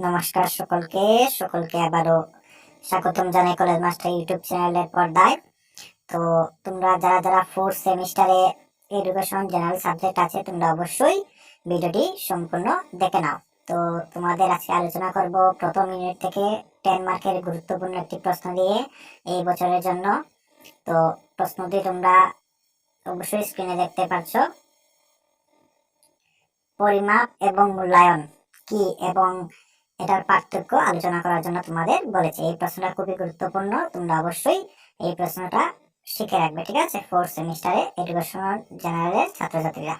নমস্কার সকলকে সকলকে আবারও স্বাগতম জানাই কলেজ মাস্টার ইউটিউব চ্যানেলের পর্দায়। তো তোমরা যারা যারা ফোর্থ সেমিস্টারে এডুকেশন জেনারেল সাবজেক্ট আছে তোমরা অবশ্যই ভিডিওটি সম্পূর্ণ দেখে নাও। তো তোমাদের আজকে আলোচনা করব প্রথম ইউনিট থেকে 10 মার্কের গুরুত্বপূর্ণ একটি প্রশ্ন দিয়ে এই বছরের জন্য। তো প্রশ্নটি তোমরা অবশ্যই স্ক্রিনে দেখতে পাচ্ছ। পরিমাপ এবং মূল্যায়ন কি এবং এটার পার্থক্য আলোচনা করার জন্য তোমাদের বলেছে। এই প্রশ্নটা খুবই গুরুত্বপূর্ণ, তোমরা অবশ্যই এই প্রশ্নটা শিখে রাখবে, ঠিক আছে, ফোর্থ সেমিস্টারে এডুকেশনাল জেনারেলের ছাত্রছাত্রীরা।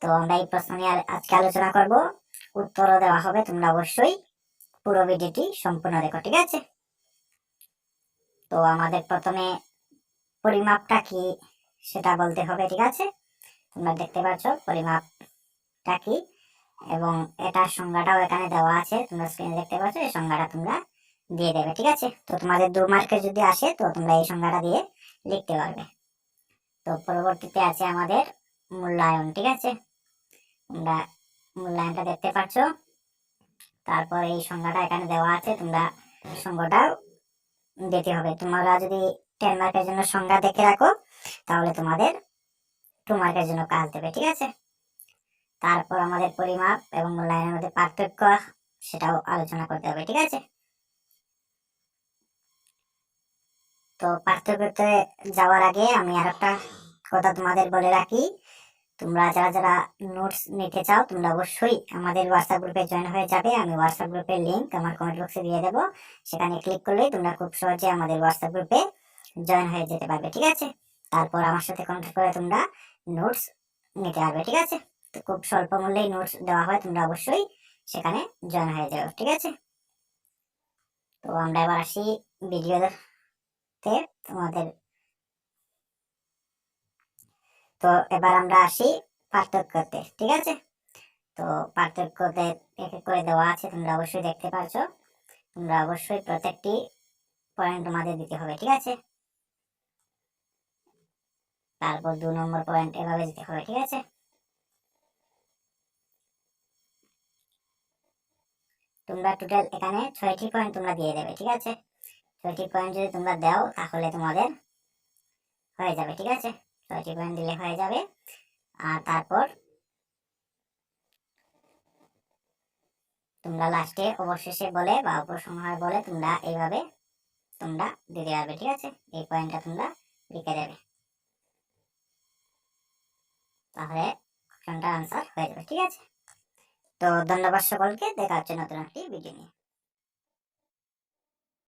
তো আমরা এই প্রশ্ন নিয়ে আজকে আলোচনা করব, উত্তরও দেওয়া হবে, তোমরা অবশ্যই পুরো ভিডিওটি সম্পূর্ণ দেখো, ঠিক আছে। তো আমাদের প্রথমে পরিমাপটা কি সেটা বলতে হবে, ঠিক আছে। তোমরা দেখতে পাচ্ছ পরিমাপটা কি এবং এটার সংজ্ঞাটাও এখানে দেওয়া আছে, তোমরা স্ক্রিনে দেখতে পাচ্ছ। এই সংজ্ঞাটা তোমরা দিয়ে দেবে, ঠিক আছে। তো তোমাদের 2 মার্কে যদি আসে তো তোমরা এই সংজ্ঞাটা দিয়ে লিখতে পারবে। তো পরবর্তীতে আছে আমাদের মূল্যায়ন, ঠিক আছে। তোমরা মূল্যায়নটা দেখতে পাচ্ছ। তারপর এই সংজ্ঞাটা এখানে দেওয়া আছে, তোমরা সংজ্ঞাটাও দিতে হবে। তোমরা যদি 10 মার্কের জন্য সংজ্ঞা দেখে রাখো তাহলে তোমাদের 2 মার্কের জন্য কাজ দেবে, ঠিক আছে। তারপর আমাদের পরিমাপ এবং মূল্যায়নের মধ্যে পার্থক্য সেটাও আলোচনা করতে হবে, ঠিক আছে। তো পার্থক্যতে যাওয়ার আগে আমি আর একটা কথা তোমাদের বলে রাখি, তোমরা যারা যারা নোটস নিতে চাও তোমরা অবশ্যই আমাদের হোয়াটসঅ্যাপ গ্রুপে জয়েন হয়ে যাবে। আমি হোয়াটসঅ্যাপ গ্রুপের লিঙ্ক আমার কমেন্ট বক্সে দিয়ে দেবো, সেখানে ক্লিক করলেই তোমরা খুব সহজে আমাদের হোয়াটসঅ্যাপ গ্রুপে জয়েন হয়ে যেতে পারবে, ঠিক আছে। তারপর আমার সাথে কন্ট্যাক্ট করে তোমরা নোটস নিতে পারবে, ঠিক আছে। তো খুব স্বল্প মূল্যেই নোটস দেওয়া হয়, তোমরা অবশ্যই সেখানে জয়েন হয়ে যাও, ঠিক আছে। তো আমরা এবার আসি ভিডিওতে তোমাদের। তো এবার আমরা আসি পার্থক্যতে, ঠিক আছে। তো পার্থক্যতে এক এক করে দেওয়া আছে, তোমরা অবশ্যই দেখতে পাচ্ছ। তোমরা অবশ্যই প্রত্যেকটি পয়েন্ট তোমাদের দিতে হবে, ঠিক আছে। তারপর 2 নম্বর পয়েন্ট এভাবে দিতে হবে, ঠিক আছে। তোমরা টোটাল এখানে 6টি পয়েন্ট তোমরা দিয়ে দেবে, ঠিক আছে। 6টি পয়েন্ট যদি তোমরা দাও তাহলে তোমাদের হয়ে যাবে, ঠিক আছে। 6টি পয়েন্ট দিলে হয়ে যাবে। আর তারপর তোমরা লাস্টে অবশেষে বলে বা উপসংহার বলে তোমরা এইভাবে তোমরা দিতে পারবে, ঠিক আছে। এই পয়েন্টটা তোমরা লিখে দেবে, তাহলে কোশ্চেনটার আনসার হয়ে যাবে, ঠিক আছে। তো ধন্যবাদ সকলকে, দেখা হচ্ছে নতুন একটি ভিডিও নিয়ে।